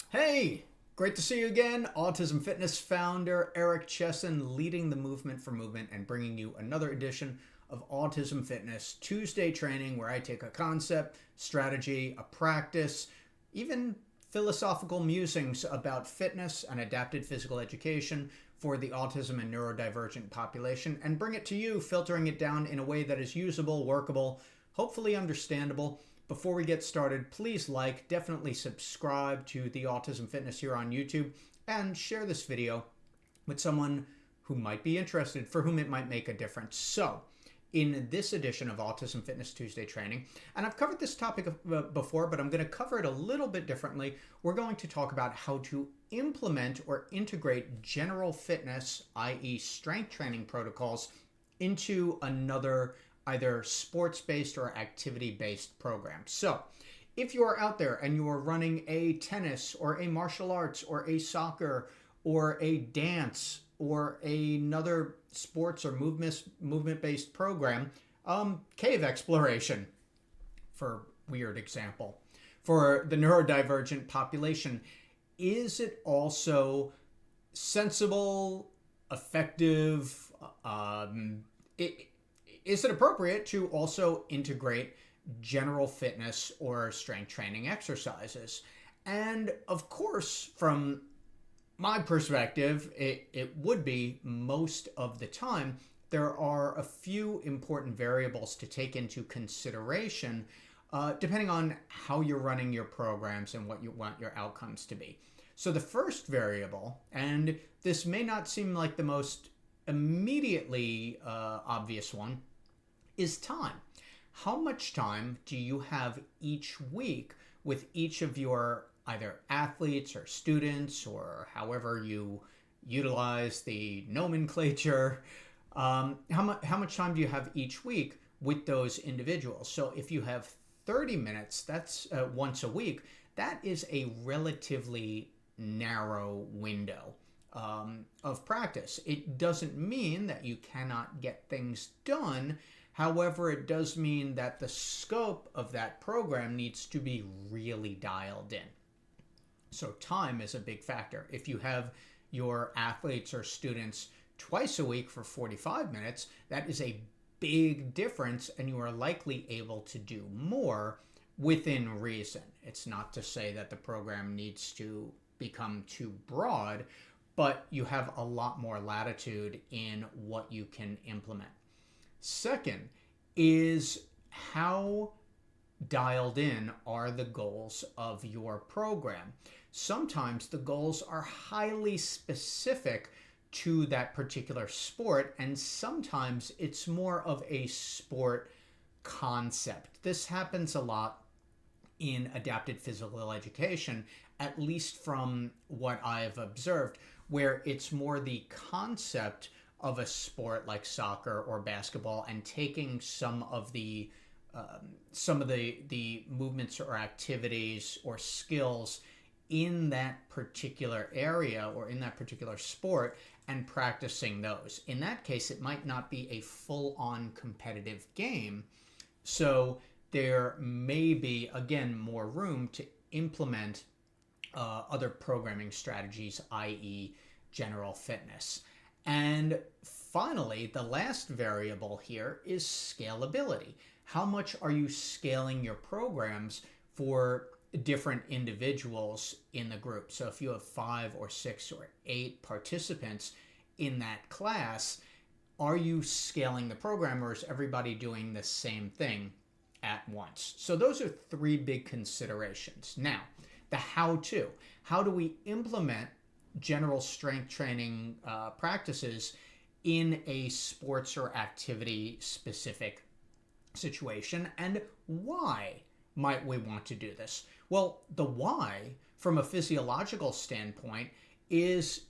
Hey, great to see you again. Autism Fitness founder Eric Chessen leading the movement for movement and bringing you another edition of Autism Fitness Tuesday training where I take a concept, strategy, a practice, even philosophical musings about fitness and adapted physical education for the autism and neurodivergent population and bring it to you, filtering it down in a way that is usable, workable, hopefully understandable. Before we get started, please definitely subscribe to the Autism Fitness here on YouTube, and share this video with someone who might be interested, for whom it might make a difference. So, in this edition of Autism Fitness Tuesday training, and I've covered this topic before, but I'm going to cover it a little bit differently. We're going to talk about how to implement or integrate general fitness, i.e. strength training protocols, into another either sports-based or activity-based program. So if you are out there and you are running a tennis or a martial arts or a soccer or a dance or another sports or movement-based program, cave exploration, for weird example, for the neurodivergent population, is it also sensible, effective, is it appropriate to also integrate general fitness or strength training exercises? And of course, from my perspective, it would be most of the time. There are a few important variables to take into consideration depending on how you're running your programs and what you want your outcomes to be. So the first variable, and this may not seem like the most immediately obvious one, is time. How much time do you have each week with each of your either athletes or students, or however you utilize the nomenclature? How much time do you have each week with those individuals? So if you have 30 minutes, that's once a week, that is a relatively narrow window of practice. It doesn't mean that you cannot get things done. However, it does mean that the scope of that program needs to be really dialed in. So time is a big factor. If you have your athletes or students twice a week for 45 minutes, that is a big difference, and you are likely able to do more within reason. It's not to say that the program needs to become too broad, but you have a lot more latitude in what you can implement. Second is, how dialed in are the goals of your program? Sometimes the goals are highly specific to that particular sport, and sometimes it's more of a sport concept. This happens a lot in adapted physical education, at least from what I've observed, where it's more the concept of a sport like soccer or basketball, and taking some of the movements or activities or skills in that particular area or in that particular sport and practicing those. In that case, it might not be a full-on competitive game, so there may be, again, more room to implement other programming strategies, i.e. general fitness. And finally, the last variable here is scalability. How much are you scaling your programs for different individuals in the group? So if you have 5 or 6 or 8 participants in that class, are you scaling the program, or is everybody doing the same thing at once? So those are 3 big considerations. Now, the how-to. How do we implement general strength training practices in a sports or activity specific situation, and why might we want to do this? Well, the why, from a physiological standpoint, is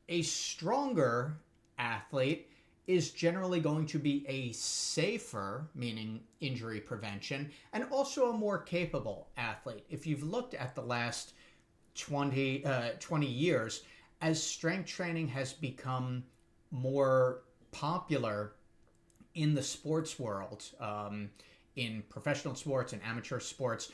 a stronger athlete is generally going to be a safer, meaning injury prevention, and also a more capable athlete. If you've looked at the last 20 years, as strength training has become more popular in the sports world, in professional sports and amateur sports,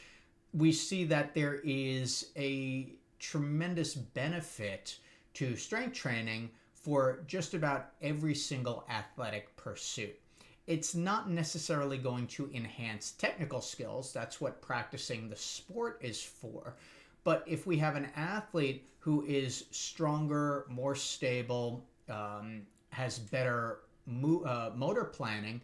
we see that there is a tremendous benefit to strength training for just about every single athletic pursuit. It's not necessarily going to enhance technical skills. That's what practicing the sport is for. But if we have an athlete who is stronger, more stable, has better motor planning,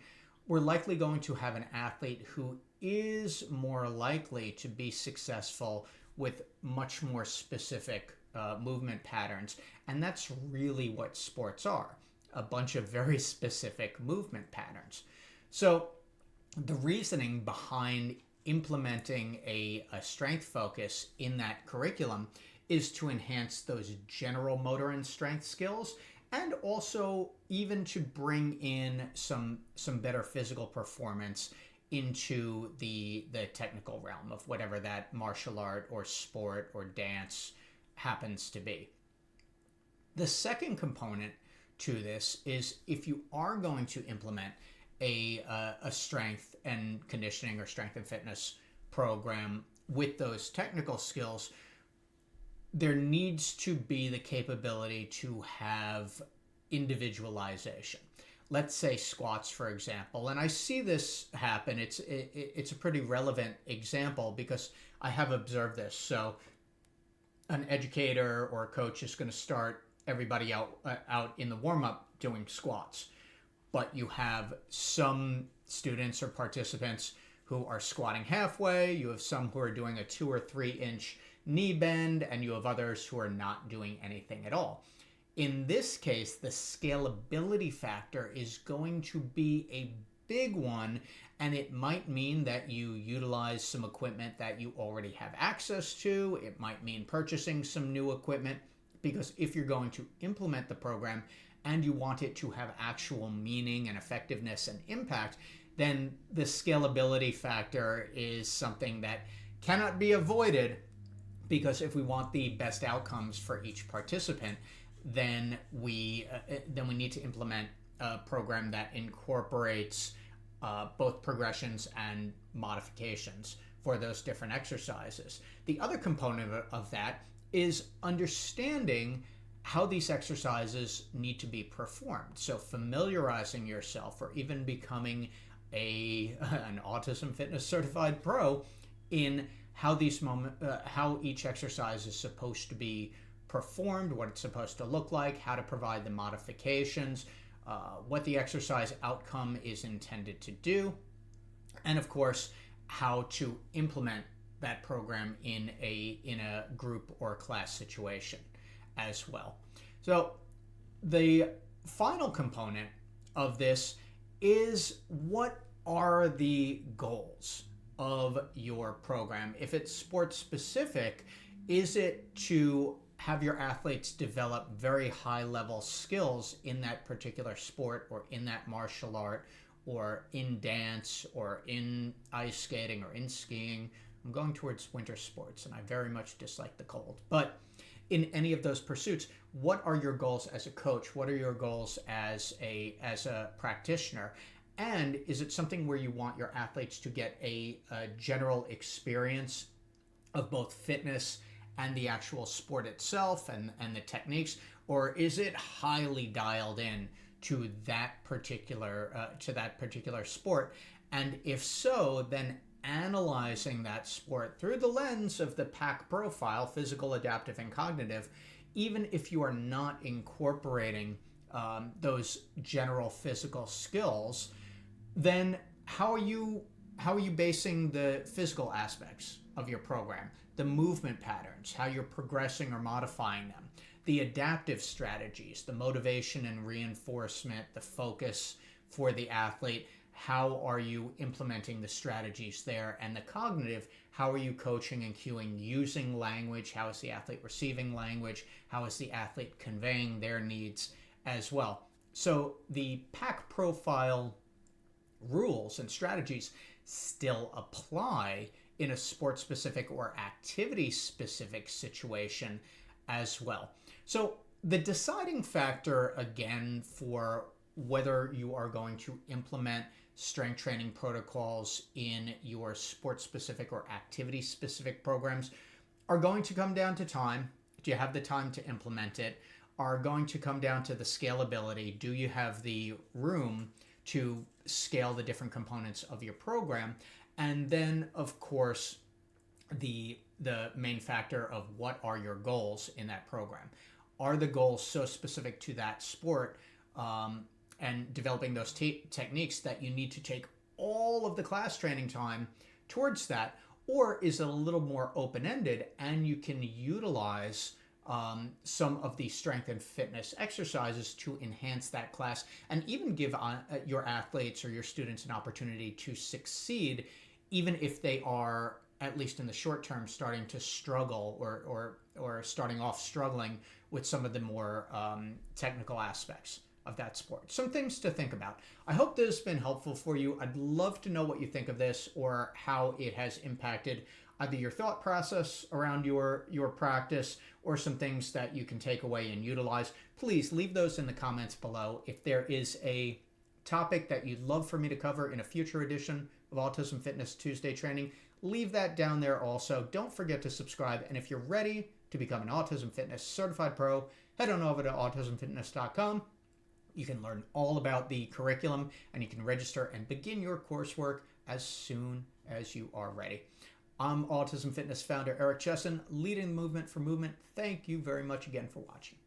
we're likely going to have an athlete who is more likely to be successful with much more specific movement patterns. And that's really what sports are, a bunch of very specific movement patterns. So the reasoning behind implementing a strength focus in that curriculum is to enhance those general motor and strength skills, and also even to bring in some better physical performance into the technical realm of whatever that martial art or sport or dance happens to be. The second component to this is, if you are going to implement a strength and conditioning or strength and fitness program with those technical skills, there needs to be the capability to have individualization. Let's say squats, for example, and I see this happen. It's a pretty relevant example because I have observed this. So an educator or a coach is going to start everybody out in the warm-up doing squats, but you have some students or participants who are squatting halfway, you have some who are doing a 2 or 3 inch knee bend, and you have others who are not doing anything at all. In this case, the scalability factor is going to be a big one, and it might mean that you utilize some equipment that you already have access to. It might mean purchasing some new equipment, because if you're going to implement the program and you want it to have actual meaning and effectiveness and impact, then the scalability factor is something that cannot be avoided, because if we want the best outcomes for each participant, then we need to implement a program that incorporates both progressions and modifications for those different exercises. The other component of that is understanding how these exercises need to be performed. So familiarizing yourself, or even becoming an Autism Fitness certified pro in how how each exercise is supposed to be performed, what it's supposed to look like, how to provide the modifications, what the exercise outcome is intended to do, and of course how to implement that program in a group or class situation as well. So the final component of this is, what are the goals of your program? If it's sports specific, is it to have your athletes develop very high level skills in that particular sport, or in that martial art, or in dance, or in ice skating, or in skiing? I'm going towards winter sports, and I very much dislike the cold. But in any of those pursuits, what are your goals as a coach? What are your goals as a practitioner? And is it something where you want your athletes to get a general experience of both fitness and the actual sport itself and the techniques? Or is it highly dialed in to that particular sport? And if so, then analyzing that sport through the lens of the PAC profile, physical, adaptive, and cognitive, even if you are not incorporating those general physical skills, then how are you basing the physical aspects of your program, the movement patterns, how you're progressing or modifying them, the adaptive strategies, the motivation and reinforcement, the focus for the athlete? How are you implementing the strategies there? And the cognitive, how are you coaching and cueing using language? How is the athlete receiving language? How is the athlete conveying their needs as well? So the PAC profile rules and strategies still apply in a sport-specific or activity-specific situation as well. So the deciding factor, again, for whether you are going to implement strength training protocols in your sport-specific or activity-specific programs are going to come down to time. Do you have the time to implement it? Are going to come down to the scalability. Do you have the room to scale the different components of your program? And then, of course, the main factor of what are your goals in that program. Are the goals so specific to that sport and developing those techniques that you need to take all of the class training time towards that? Or is it a little more open-ended and you can utilize some of the strength and fitness exercises to enhance that class and even give your athletes or your students an opportunity to succeed, even if they are, at least in the short term, starting to struggle or starting off struggling with some of the more technical aspects of that sport. Some things to think about. I hope this has been helpful for you. I'd love to know what you think of this or how it has impacted either your thought process around your practice or some things that you can take away and utilize. Please leave those in the comments below. If there is a topic that you'd love for me to cover in a future edition of Autism Fitness Tuesday Training, leave that down there also. Don't forget to subscribe. And if you're ready to become an Autism Fitness Certified Pro, head on over to autismfitness.com. You can learn all about the curriculum and you can register and begin your coursework as soon as you are ready. I'm Autism Fitness founder Eric Chessen, leading the movement for movement. Thank you very much again for watching.